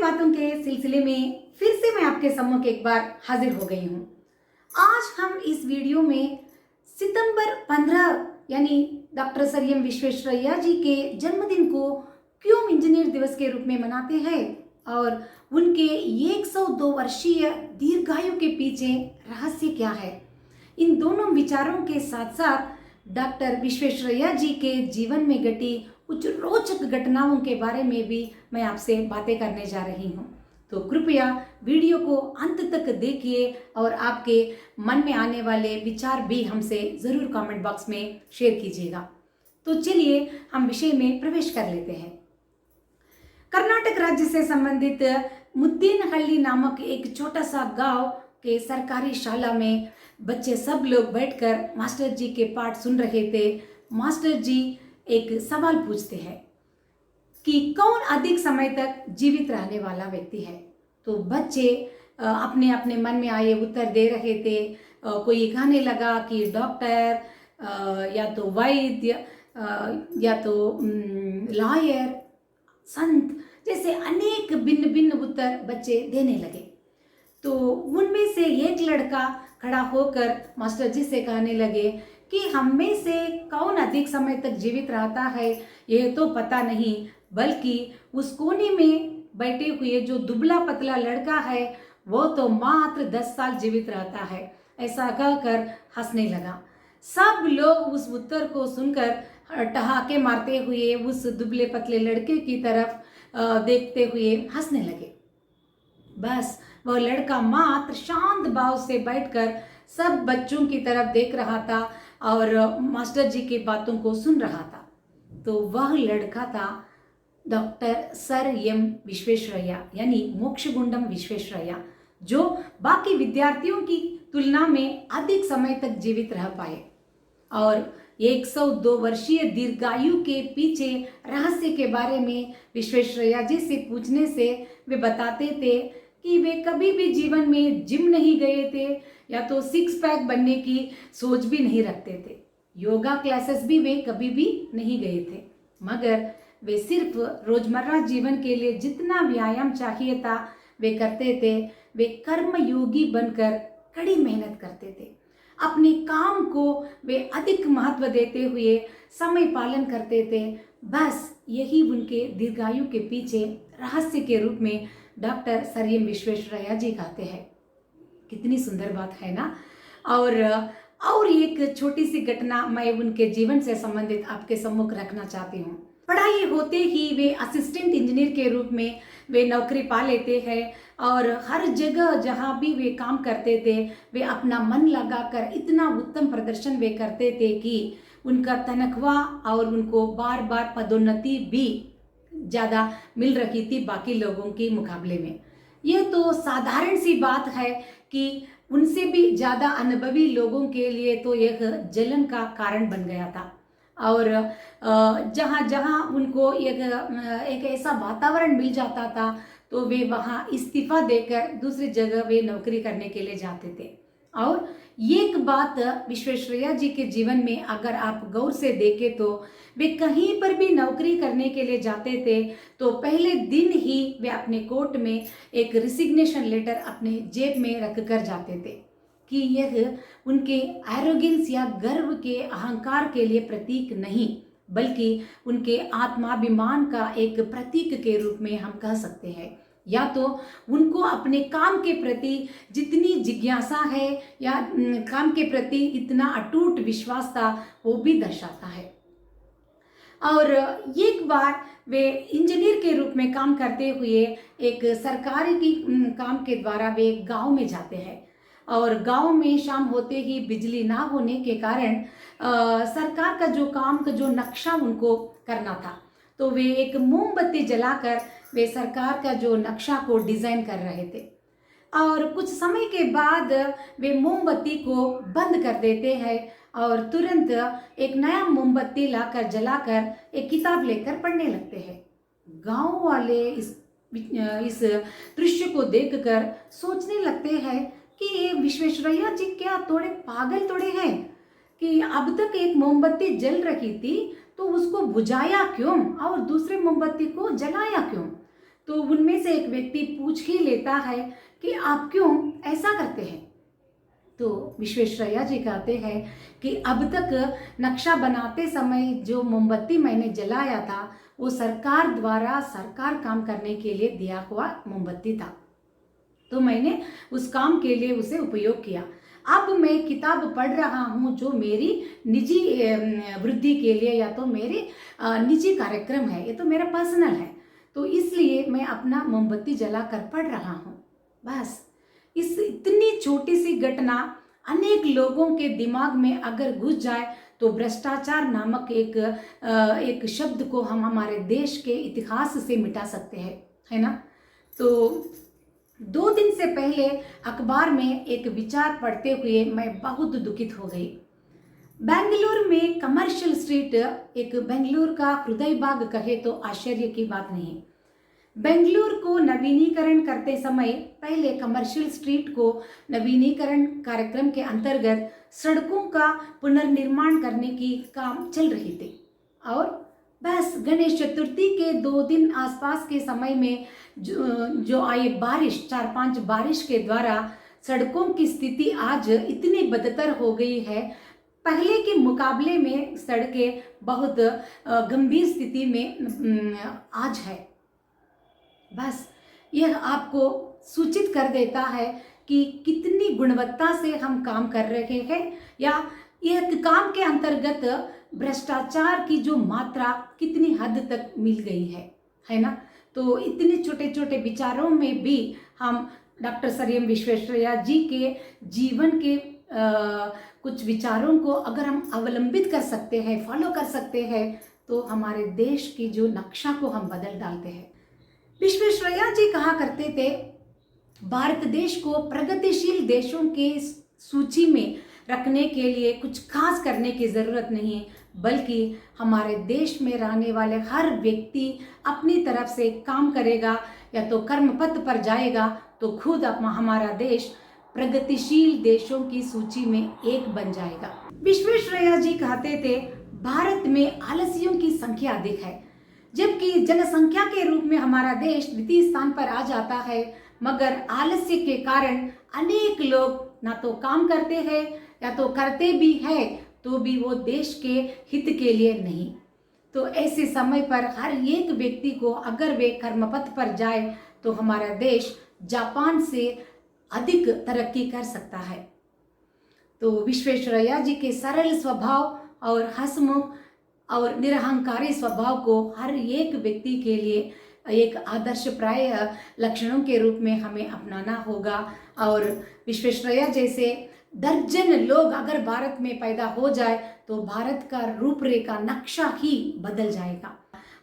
बातों के सिलसिले में फिर से मैं आपके सम्मुख एक बार हाजिर हो गई हूँ। आज हम इस वीडियो में सितंबर 15 यानी डॉक्टर सर एम विश्वेश्वरैया जी के जन्मदिन को क्यों इंजीनियर दिवस के रूप में मनाते हैं और उनके 102 वर्षीय दीर्घायु के पीछे रहस्य क्या है, इन दोनों विचारों के साथ साथ डॉक्टर विश्वेश्वरैया जी के जीवन में घटी कुछ रोचक घटनाओं के बारे में भी मैं आपसे बातें करने जा रही हूँ। तो कृपया वीडियो को अंत तक देखिए और आपके मन में आने वाले विचार भी हमसे ज़रूर कमेंट बॉक्स में शेयर कीजिएगा। तो चलिए हम विषय में प्रवेश कर लेते हैं। कर्नाटक राज्य से संबंधित मुद्देनहल्ली नामक एक छोटा सा गांव के सरकारी शाला में बच्चे सब लोग बैठकर मास्टर जी के पाठ सुन रहे थे। मास्टर जी एक सवाल पूछते हैं कि कौन अधिक समय तक जीवित रहने वाला व्यक्ति है। तो बच्चे अपने अपने मन में आए उत्तर दे रहे थे। कोई कहने लगा कि डॉक्टर, या तो वैद्य, या तो लॉयर, संत, जैसे अनेक भिन्न भिन्न उत्तर बच्चे देने लगे। तो उनमें से एक लड़का खड़ा होकर मास्टर जी से कहने लगे कि हम में से कौन अधिक समय तक जीवित रहता है यह तो पता नहीं, बल्कि उस कोने में बैठे हुए जो दुबला पतला लड़का है वो तो मात्र 10 साल जीवित रहता है। ऐसा कहकर हंसने लगा। सब लोग उस उत्तर को सुनकर ठहाके मारते हुए उस दुबले पतले लड़के की तरफ देखते हुए हंसने लगे। बस वह लड़का मात्र शांत भाव से बैठकर सब बच्चों की तरफ देख रहा था और मास्टर जी की बातों को सुन रहा था। तो वह लड़का था डॉक्टर सर एम विश्वेश्वरैया यानी मोक्षगुंडम विश्वेश्वरैया, जो बाकी विद्यार्थियों की तुलना में अधिक समय तक जीवित रह पाए। और 102 वर्षीय दीर्घायु के पीछे रहस्य के बारे में विश्वेश्वरैया जी से पूछने से वे बताते थे कि वे कभी भी जीवन में जिम नहीं गए थे या तो सिक्स पैक बनने की सोच भी नहीं रखते थे। योगा क्लासेस भी वे कभी भी नहीं गए थे, मगर वे सिर्फ रोजमर्रा जीवन के लिए जितना व्यायाम चाहिए था वे करते थे। वे कर्मयोगी बनकर कड़ी मेहनत करते थे। अपने काम को वे अधिक महत्व देते हुए समय पालन करते थे। बस यही उनके दीर्घायु के पीछे रहस्य के रूप में डॉक्टर सर एम विश्वेश्वरैया जी कहते हैं। कितनी सुंदर बात है ना। और एक छोटी सी घटना मैं उनके जीवन से संबंधित आपके सम्मुख रखना चाहती हूँ। पढ़ाई होते ही वे असिस्टेंट इंजीनियर के रूप में वे नौकरी पा लेते हैं और हर जगह जहाँ भी वे काम करते थे वे अपना मन लगाकर इतना उत्तम प्रदर्शन वे करते थे कि उनका तनख्वाह और उनको बार बार पदोन्नति भी ज़्यादा मिल रही थी बाकी लोगों के मुकाबले में। यह तो साधारण सी बात है कि उनसे भी ज़्यादा अनुभवी लोगों के लिए तो यह जलन का कारण बन गया था। और जहाँ जहाँ उनको एक ऐसा वातावरण मिल जाता था तो वे वहाँ इस्तीफा देकर दूसरी जगह वे नौकरी करने के लिए जाते थे। और एक बात विश्वेश्वरैया जी के जीवन में अगर आप गौर से देखें तो वे कहीं पर भी नौकरी करने के लिए जाते थे तो पहले दिन ही वे अपने कोट में एक रिसिग्नेशन लेटर अपने जेब में रख कर जाते थे कि यह उनके एरोगेंस या गर्व के अहंकार के लिए प्रतीक नहीं, बल्कि उनके आत्माभिमान का एक प्रतीक के रूप में हम कह सकते हैं। या तो उनको अपने काम के प्रति जितनी जिज्ञासा है या काम के प्रति इतना अटूट विश्वास था वो भी दर्शाता है। और एक बार वे इंजीनियर के रूप में काम करते हुए एक सरकारी की काम के द्वारा वे गांव में जाते हैं और गांव में शाम होते ही बिजली ना होने के कारण सरकार का जो काम का जो नक्शा उनको करना था तो वे एक मोमबत्ती जलाकर वे सरकार का जो नक्शा को डिज़ाइन कर रहे थे। और कुछ समय के बाद वे मोमबत्ती को बंद कर देते हैं और तुरंत एक नया मोमबत्ती लाकर जलाकर एक किताब लेकर पढ़ने लगते हैं। गांव वाले इस दृश्य को देखकर सोचने लगते हैं कि ये विश्वेश्वरैया जी क्या थोड़े पागल थोड़े हैं कि अब तक एक मोमबत्ती जल रही थी तो उसको बुझाया क्यों और दूसरे मोमबत्ती को जलाया क्यों। तो उनमें से एक व्यक्ति पूछ ही लेता है कि आप क्यों ऐसा करते हैं। तो विश्वेश्वरैया जी कहते हैं कि अब तक नक्शा बनाते समय जो मोमबत्ती मैंने जलाया था वो सरकार द्वारा सरकार काम करने के लिए दिया हुआ मोमबत्ती था, तो मैंने उस काम के लिए उसे उपयोग किया। अब मैं किताब पढ़ रहा हूँ जो मेरी निजी वृद्धि के लिए या तो मेरे निजी कार्यक्रम है, ये तो मेरा पर्सनल है, तो इसलिए मैं अपना मोमबत्ती जलाकर पढ़ रहा हूँ। बस इस इतनी छोटी सी घटना अनेक लोगों के दिमाग में अगर घुस जाए तो भ्रष्टाचार नामक एक शब्द को हम हमारे देश के इतिहास से मिटा सकते हैं, है ना। तो 2 दिन से पहले अखबार में एक विचार पढ़ते हुए मैं बहुत दुखित हो गई। बेंगलुरु में कमर्शियल स्ट्रीट एक बेंगलुरु का हृदय भाग कहे तो आश्चर्य की बात नहीं। बेंगलुरु को नवीनीकरण करते समय पहले कमर्शियल स्ट्रीट को नवीनीकरण कार्यक्रम के अंतर्गत सड़कों का पुनर्निर्माण करने की काम चल रही थी, और बस गणेश चतुर्थी के 2 दिन आसपास के समय में जो आई बारिश 4-5 बारिश के द्वारा सड़कों की स्थिति आज इतनी बदतर हो गई है। पहले के मुकाबले में सड़कें बहुत गंभीर स्थिति में आज है। बस यह आपको सूचित कर देता है कि कितनी गुणवत्ता से हम काम कर रहे हैं, या यह काम के अंतर्गत भ्रष्टाचार की जो मात्रा कितनी हद तक मिल गई है ना। तो इतने छोटे छोटे विचारों में भी हम डॉक्टर सर एम विश्वेश्वरैया जी के जीवन के कुछ विचारों को अगर हम अवलंबित कर सकते हैं, फॉलो कर सकते हैं, तो हमारे देश की जो नक्शा को हम बदल डालते हैं। विश्वेश्वरैया जी कहा करते थे, भारत देश को प्रगतिशील देशों के सूची में रखने के लिए कुछ खास करने की ज़रूरत नहीं है, बल्कि हमारे देश में रहने वाले हर व्यक्ति अपनी तरफ से काम करेगा या तो कर्मपथ पर जाएगा तो खुद हमारा देश प्रगतिशील देशों की सूची में एक बन जाएगा। विश्वेश्वरैया जी कहते थे, भारत में आलसियों की संख्या अधिक है, जबकि जनसंख्या के रूप में हमारा देश द्वितीय स्थान पर आ जाता है, मगर आलस्य के कारण अनेक लोग ना तो काम करते हैं या तो करते भी हैं तो भी वो देश के हित के लिए नहीं। तो ऐसे समय पर हर एक व्यक्ति को अगर वे कर्मपथ पर जाए तो हमारा देश जापान से अधिक तरक्की कर सकता है। तो विश्वेश्वरैया जी के सरल स्वभाव और हंसमुख और निरहंकारी स्वभाव को हर एक व्यक्ति के लिए एक आदर्शप्राय लक्षणों के रूप में हमें अपनाना होगा। और विश्वेश्वरैया जैसे दर्जन लोग अगर भारत में पैदा हो जाए तो भारत का रूपरेखा नक्शा ही बदल जाएगा।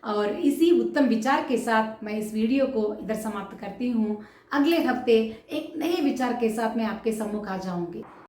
और इसी उत्तम विचार के साथ मैं इस वीडियो को इधर समाप्त करती हूँ। अगले हफ्ते एक नए विचार के साथ मैं आपके सम्मुख आ जाऊंगी।